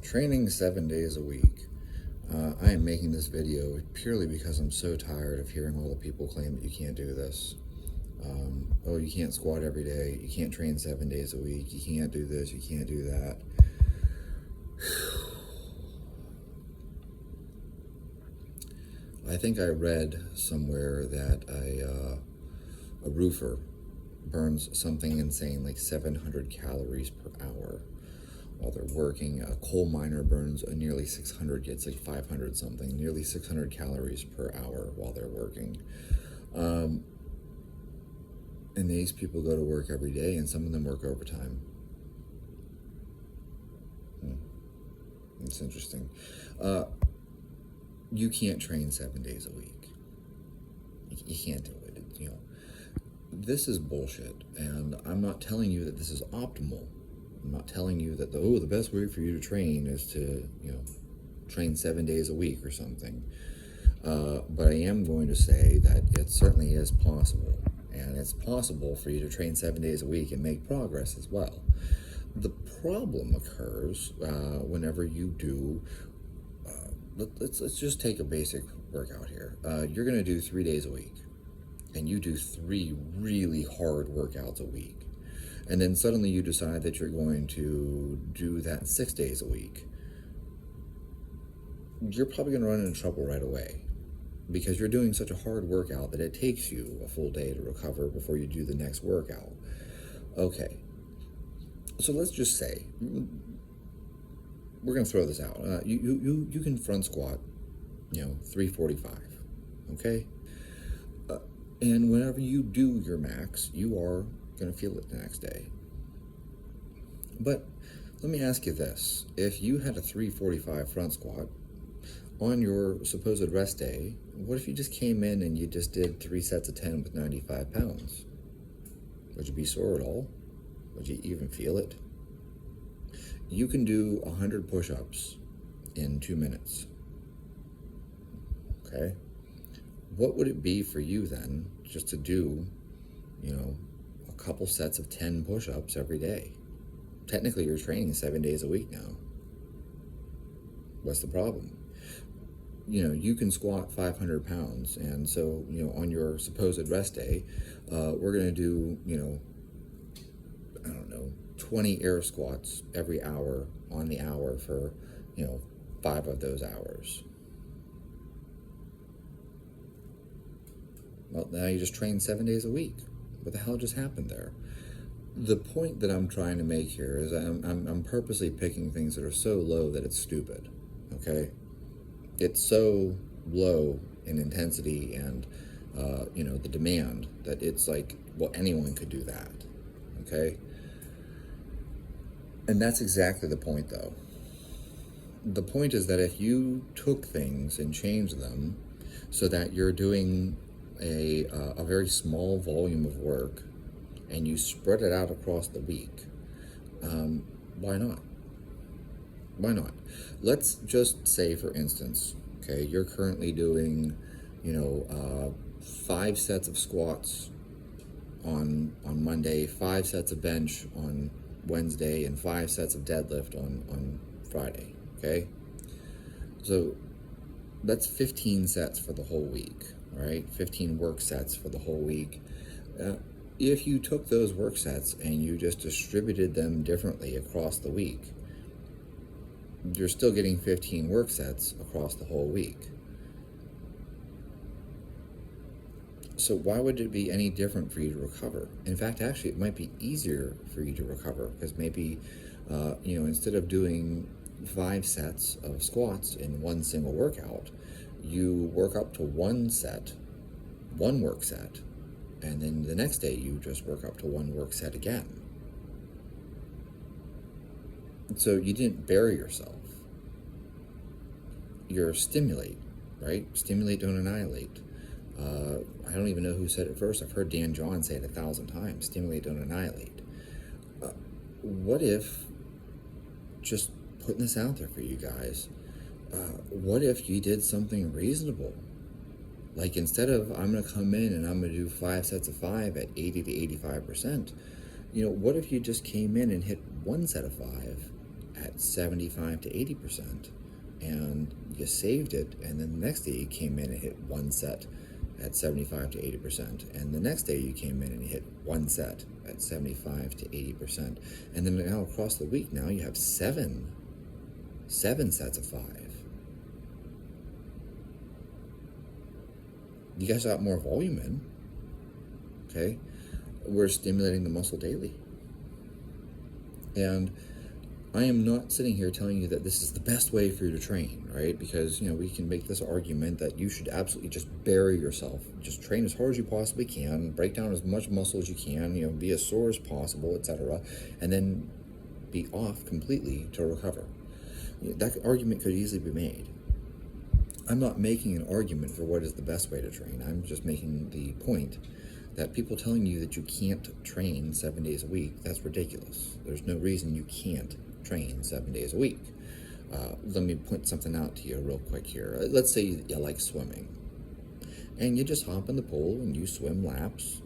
Training 7 days a week. I am making this video purely because I'm so tired of hearing all the people claim that you can't do this. Oh, you can't squat every day. You can't train 7 days a week. You can't do this. You can't do that. I think I read somewhere that a roofer burns something insane like 700 calories per hour while they're working. A coal miner burns nearly 600, gets like 500 something, nearly 600 calories per hour while they're working. And these people go to work every day, and some of them work overtime. It's interesting. You can't train 7 days a week. You can't do it. This is bullshit, and I'm not telling you that this is optimal. I'm not telling you that the best way for you to train is to train 7 days a week or something. But I am going to say that it certainly is possible, and it's possible for you to train 7 days a week and make progress as well. The problem occurs whenever you do. Let's just take a basic workout here. You're going to do 3 days a week, and you do 3 really hard workouts a week. And then suddenly you decide that you're going to do that 6 days a week. You're probably going to run into trouble right away because you're doing such a hard workout that it takes you a full day to recover before you do the next workout. Okay, so let's just say, we're going to throw this out. You can front squat, 345, okay? And whenever you do your max, you are going to feel it the next day. But let me ask you this. If you had a 345 front squat on your supposed rest day, what if you just came in and you just did 3 sets of 10 with 95 pounds? Would you be sore at all? Would you even feel it? You can do 100 push-ups in 2 minutes. Okay? What would it be for you then just to do, a couple sets of 10 push-ups every day? Technically, you're training 7 days a week now. What's the problem? You can squat 500 pounds, and so, on your supposed rest day, we're going to do, 20 air squats every hour on the hour for, 5 of those hours. Well, now you just train 7 days a week. What the hell just happened there? The point that I'm trying to make here is I'm purposely picking things that are so low that it's stupid, okay? It's so low in intensity and, the demand that it's like, well, anyone could do that, okay? And that's exactly the point, though. The point is that if you took things and changed them so that you're doing a very small volume of work and you spread it out across the week, why not? Why not? Let's just say, for instance, okay, you're currently doing, 5 sets of squats on Monday, 5 sets of bench on Wednesday, and 5 sets of deadlift on Friday, okay? So that's 15 sets for the whole week, right? 15 work sets for the whole week. If you took those work sets and you just distributed them differently across the week, you're still getting 15 work sets across the whole week. So why would it be any different for you to recover? In fact, actually, it might be easier for you to recover because maybe, instead of doing 5 sets of squats in one single workout, you work up to one work set, and then the next day you just work up to one work set again. So you didn't bury yourself. You're stimulate, right? Stimulate, don't annihilate. I don't even know who said it first. I've heard Dan John say it 1,000 times. Stimulate, don't annihilate. What if, just putting this out there for you guys, what if you did something reasonable? Like, instead of I'm going to come in and I'm going to do 5 sets of 5 at 80 to 85%, what if you just came in and hit 1 set of 5 at at 75 to 80%, and you saved it, and then the next day you came in and hit one set at 75 to 80%, and the next day you came in and you hit one set at 75 to 80%, and then now across the week now you have seven sets of 5. You guys got more volume in. Okay, we're stimulating the muscle daily, and I am not sitting here telling you that this is the best way for you to train, right? Because, we can make this argument that you should absolutely just bury yourself. Just train as hard as you possibly can, break down as much muscle as you can, be as sore as possible, etc., and then be off completely to recover. That argument could easily be made. I'm not making an argument for what is the best way to train. I'm just making the point that people telling you that you can't train 7 days a week, that's ridiculous. There's no reason you can't train 7 days a week. Let me point something out to you real quick here. Let's say you like swimming, and you just hop in the pool and you swim laps,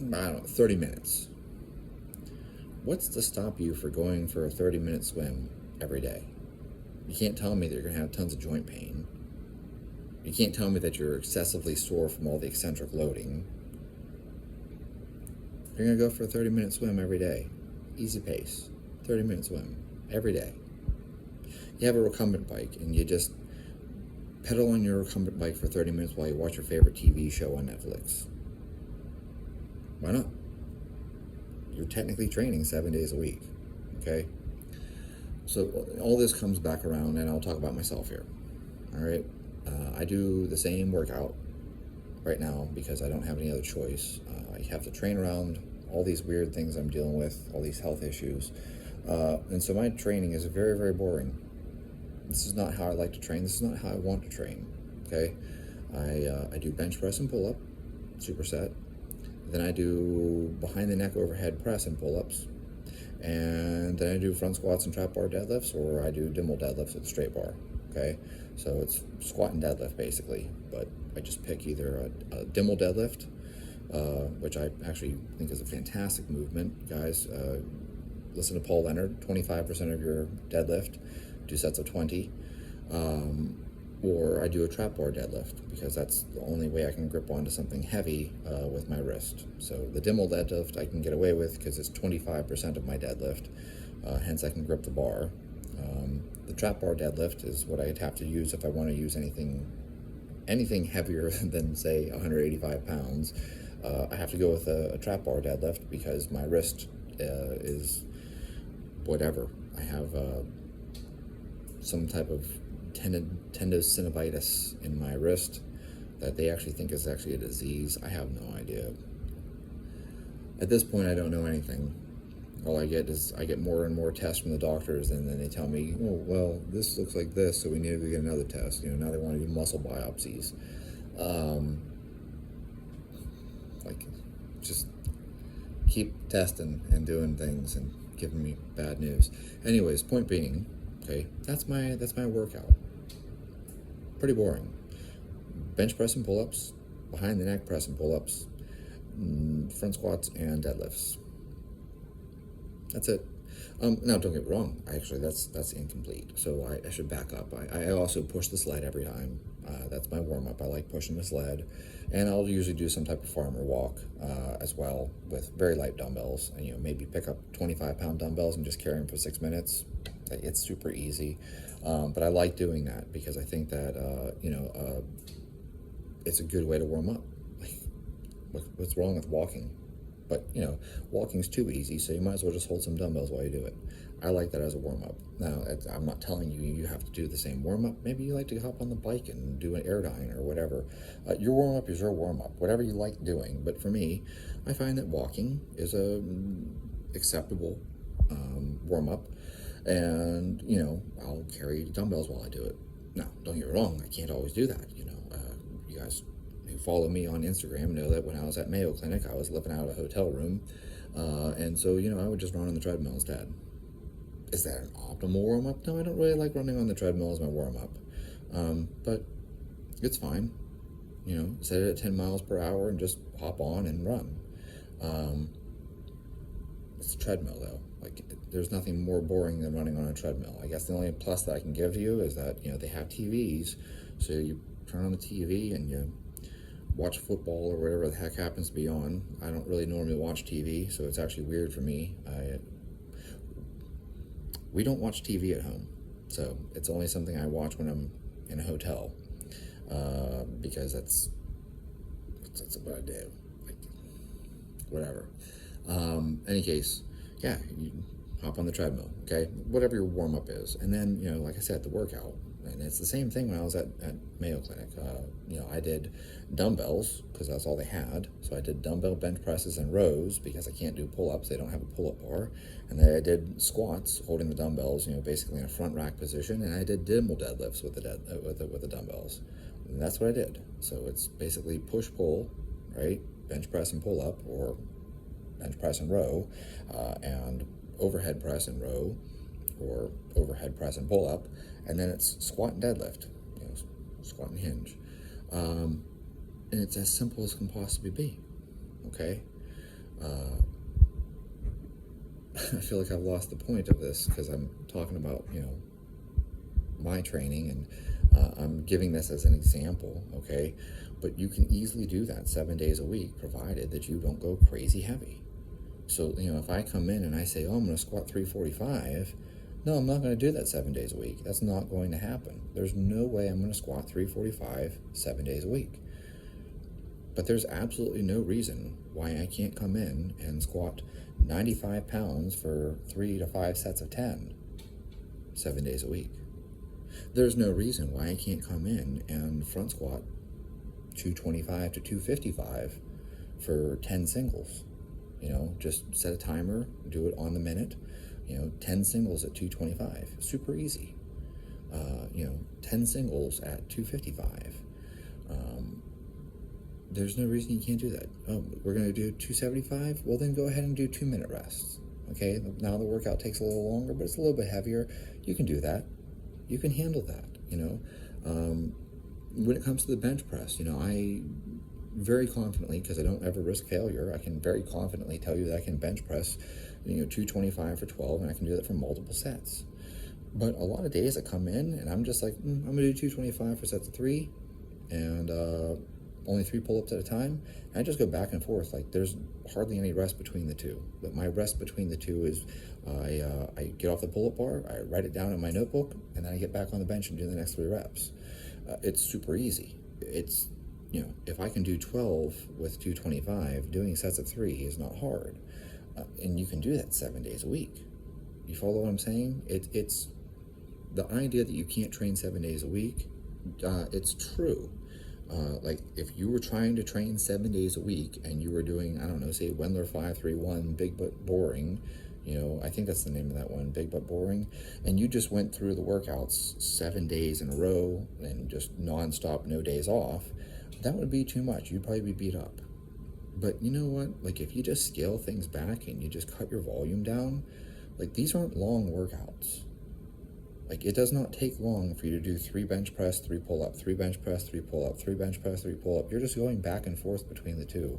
30 minutes. What's to stop you for going for a 30-minute swim every day? You can't tell me that you're going to have tons of joint pain. You can't tell me that you're excessively sore from all the eccentric loading. You're going to go for a 30-minute swim every day. Easy pace. 30-minute swim every day. You have a recumbent bike and you just pedal on your recumbent bike for 30 minutes while you watch your favorite TV show on Netflix. Why not? You're technically training 7 days a week. Okay? So all this comes back around, and I'll talk about myself here. All right? I do the same workout right now because I don't have any other choice. I have to train around all these weird things I'm dealing with, all these health issues. And so my training is very, very boring. This is not how I like to train. This is not how I want to train. Okay? I do bench press and pull-up, superset. Then I do behind the neck overhead press and pull-ups. And then I do front squats and trap bar deadlifts, or I do Dimmel deadlifts with a straight bar. Okay? So it's squat and deadlift basically, but I just pick either a Dimmel deadlift, which I actually think is a fantastic movement. Guys, listen to Paul Leonard, 25% of your deadlift, 2 sets of 20. Or I do a trap bar deadlift because that's the only way I can grip onto something heavy with my wrist. So the Dimmel deadlift I can get away with because it's 25% of my deadlift, hence I can grip the bar. The trap bar deadlift is what I'd have to use if I want to use anything heavier than, say, 185 pounds. I have to go with a trap bar deadlift because my wrist is whatever. I have some type of tendinosynovitis in my wrist that they actually think is actually a disease. I have no idea. At this point, I don't know anything. All I get is I get more and more tests from the doctors, and then they tell me, oh, well, this looks like this, so we need to get another test. Now they want to do muscle biopsies. Just keep testing and doing things and giving me bad news. Anyways, point being, okay, that's my workout. Pretty boring. Bench press and pull-ups, behind the neck press and pull-ups, front squats and deadlifts. That's it. Now, don't get me wrong. Actually, that's incomplete. So I should back up. I also push the sled every time. That's my warm-up. I like pushing the sled. And I'll usually do some type of farmer walk as well with very light dumbbells. And, maybe pick up 25-pound dumbbells and just carry them for 6 minutes. It's super easy. But I like doing that because I think that, it's a good way to warm up. What's wrong with walking? But, walking's too easy, so you might as well just hold some dumbbells while you do it. I like that as a warm-up. Now, I'm not telling you have to do the same warm-up. Maybe you like to hop on the bike and do an Airdyne or whatever. Your warm-up is your warm-up, whatever you like doing. But for me, I find that walking is a acceptable warm-up. And, I'll carry dumbbells while I do it. Now, don't get me wrong, I can't always do that. You guys who follow me on Instagram know that when I was at Mayo Clinic, I was living out of a hotel room. And so, I would just run on the treadmill instead. Is that an optimal warm-up? No, I don't really like running on the treadmill as my warm-up. But it's fine. Set it at 10 miles per hour and just hop on and run. It's a treadmill, though. there's nothing more boring than running on a treadmill. I guess the only plus that I can give to you is that, they have TVs, so you turn on the TV and you watch football or whatever the heck happens to be on. I don't really normally watch TV, so it's actually weird for me. We don't watch TV at home, so it's only something I watch when I'm in a hotel, because that's what I do. Like, whatever. Any case, yeah, you hop on the treadmill, okay, whatever your warm up is, and then like I said, the workout. And it's the same thing when I was at Mayo Clinic. I did dumbbells because that's all they had. So I did dumbbell bench presses and rows because I can't do pull-ups. They don't have a pull-up bar. And then I did squats holding the dumbbells, basically in a front rack position. And I did Dimmel deadlifts with the dumbbells. And that's what I did. So it's basically push-pull, right? Bench press and pull-up, or bench press and row, and overhead press and row, or overhead press and pull-up. And then it's squat and deadlift, squat and hinge. And it's as simple as can possibly be, okay? I feel like I've lost the point of this because I'm talking about, my training, and I'm giving this as an example, okay? But you can easily do that 7 days a week, provided that you don't go crazy heavy. So, if I come in and I say, I'm going to squat 345, no, I'm not going to do that 7 days a week. That's not going to happen. There's no way I'm going to squat 345 7 days a week. But there's absolutely no reason why I can't come in and squat 95 pounds for 3 to 5 sets of 10 7 days a week. There's no reason why I can't come in and front squat 225 to 255 for 10 singles. Just set a timer, do it on the minute. 10 singles at 225, super easy. 10 singles at 255. There's no reason you can't do that. Oh, we're going to do 275? Well, then go ahead and do 2-minute rests. Okay, now the workout takes a little longer, but it's a little bit heavier. You can do that. You can handle that, When it comes to the bench press, I very confidently, because I don't ever risk failure, I can very confidently tell you that I can bench press 225 for 12, and I can do that for multiple sets. But a lot of days I come in and I'm just like, I'm going to do 225 for sets of 3, and only 3 pull-ups at a time. And I just go back and forth. Like, there's hardly any rest between the two. But my rest between the two is I get off the pull-up bar, I write it down in my notebook, and then I get back on the bench and do the next 3 reps. It's super easy. It's, if I can do 12 with 225, doing sets of 3 is not hard. And you can do that 7 days a week. You follow what I'm saying? It's the idea that you can't train 7 days a week. It's true. Like, if you were trying to train 7 days a week and you were doing, I don't know, say Wendler 531, big but boring, I think that's the name of that one, big but boring, and you just went through the workouts 7 days in a row and just nonstop, no days off, that would be too much. You'd probably be beat up. But you know what? Like, if you just scale things back and you just cut your volume down, like, these aren't long workouts. Like, it does not take long for you to do 3 bench press, 3 pull up, 3 bench press, 3 pull up, 3 bench press, 3 pull up. You're just going back and forth between the two.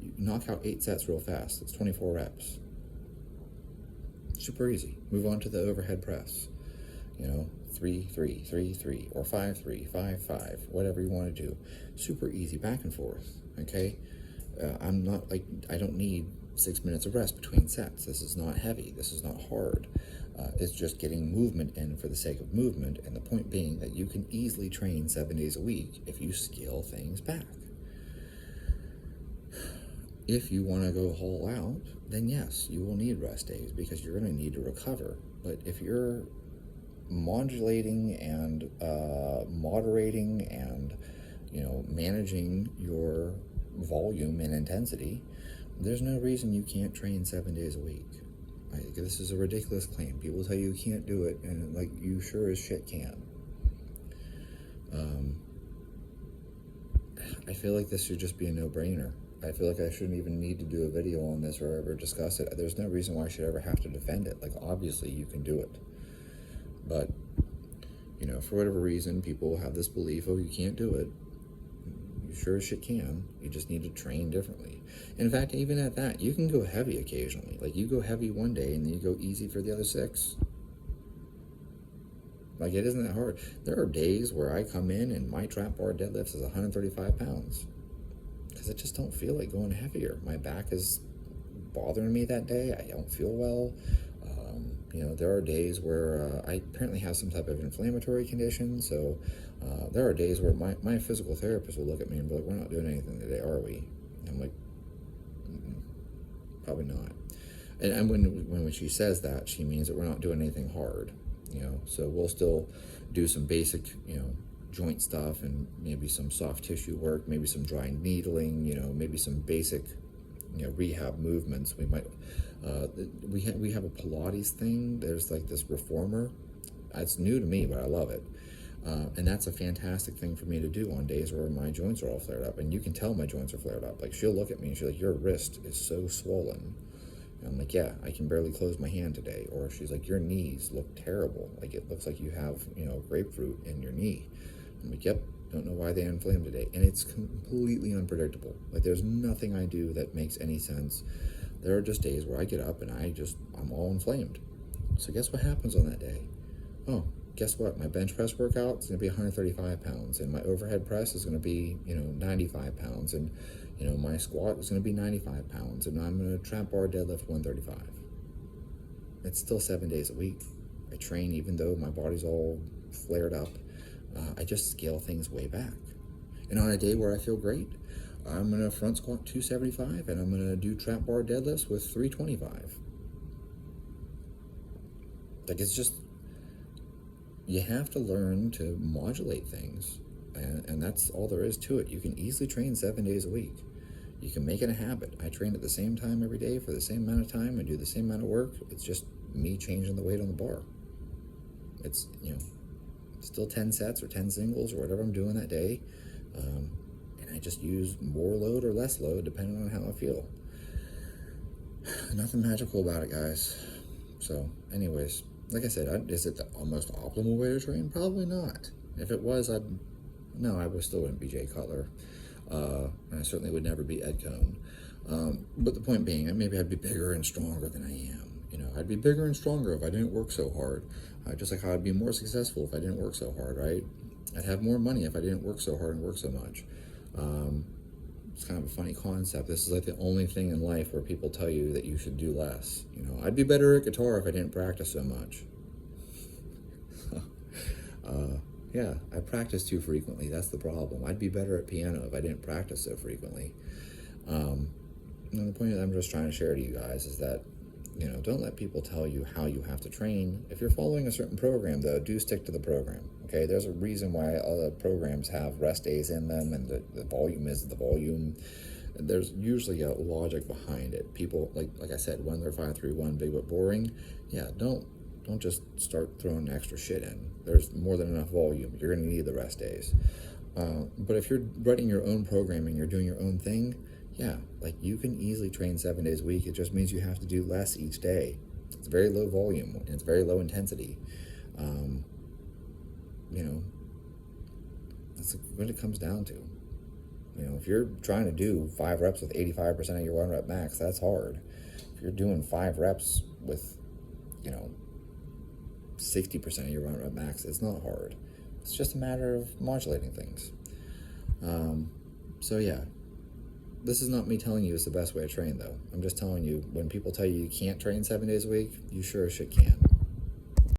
You knock out 8 sets real fast. It's 24 reps. Super easy. Move on to the overhead press. 3, 3, 3, 3, or 5, 3, 5, 5, whatever you want to do. Super easy, back and forth, okay? I'm not, like, I don't need 6 minutes of rest between sets. This is not heavy. This is not hard. It's just getting movement in for the sake of movement, and the point being that you can easily train 7 days a week if you scale things back. If you want to go whole out, then yes, you will need rest days because you're going to need to recover. But if you're modulating and moderating and managing your volume and intensity, there's no reason you can't train 7 days a week. This is a ridiculous claim. People tell you can't do it, and like, you sure as shit can. I feel like this should just be a no-brainer. I feel like I shouldn't even need to do a video on this or ever discuss it. There's no reason why I should ever have to defend it. Like, obviously you can do it. But, for whatever reason, people have this belief, oh, you can't do it. You sure as shit can. You just need to train differently. In fact, even at that, you can go heavy occasionally. Like, you go heavy one day and then you go easy for the other 6. Like, it isn't that hard. There are days where I come in and my trap bar deadlifts is 135 pounds because I just don't feel like going heavier. My back is bothering me that day. I don't feel well. There are days where I apparently have some type of inflammatory condition. So there are days where my physical therapist will look at me and be like, "We're not doing anything today, are we?" And I'm like, probably not. And when she says that, she means that we're not doing anything hard. So we'll still do some basic, joint stuff and maybe some soft tissue work, maybe some dry needling, maybe some basic, rehab movements. We might, we have a Pilates thing. There's like this reformer. It's new to me, but I love it. And that's a fantastic thing for me to do on days where my joints are all flared up. And you can tell my joints are flared up. Like, she'll look at me and she's like, "Your wrist is so swollen." And I'm like, "Yeah, I can barely close my hand today." Or she's like, "Your knees look terrible. Like, it looks like you have, grapefruit in your knee." I'm like, "Yep, don't know why they inflamed today." And it's completely unpredictable. Like, there's nothing I do that makes any sense. There are just days where I get up and I'm all inflamed. So guess what happens on that day? Oh, guess what? My bench press workout is going to be 135 pounds, and my overhead press is going to be, 95 pounds, and, my squat is going to be 95 pounds, and I'm going to trap bar deadlift 135. It's still 7 days a week. I train even though my body's all flared up. I just scale things way back. And on a day where I feel great, I'm going to front squat 275, and I'm going to do trap bar deadlifts with 325. Like, it's just, you have to learn to modulate things, and that's all there is to it. You can easily train 7 days a week. You can make it a habit. I train at the same time every day for the same amount of time and do the same amount of work. It's just me changing the weight on the bar. It's, still 10 sets or 10 singles or whatever I'm doing that day, and I just use more load or less load depending on how I feel. Nothing magical about it, guys. So anyways, like I said, is it the most optimal way to train? Probably not. If it was, I still wouldn't be Jay Cutler, and I certainly would never be Ed Cohn. But the point being, maybe I'd be bigger and stronger than I am. I'd be bigger and stronger if I didn't work so hard. Just like how I'd be more successful if I didn't work so hard, right? I'd have more money if I didn't work so hard and work so much. It's kind of a funny concept. This is like the only thing in life where people tell you that you should do less. I'd be better at guitar if I didn't practice so much. Yeah, I practice too frequently. That's the problem. I'd be better at piano if I didn't practice so frequently. And the point that I'm just trying to share to you guys is that, don't let people tell you how you have to train. If you're following a certain program, though, do stick to the program. Okay, there's a reason why other programs have rest days in them, and the volume is the volume. There's usually a logic behind it. People, like I said, Wendler 531, big but boring. Yeah, don't just start throwing extra shit in. There's more than enough volume. You're going to need the rest days. But if you're writing your own programming, you're doing your own thing, yeah, like, you can easily train 7 days a week. It just means you have to do less each day. It's very low volume and it's very low intensity. That's what it comes down to. If you're trying to do 5 reps with 85% of your 1 rep max, that's hard. If you're doing 5 reps with, 60% of your 1 rep max, it's not hard. It's just a matter of modulating things. So yeah, this is not me telling you it's the best way to train, though. I'm just telling you, when people tell you you can't train 7 days a week, you sure as shit can.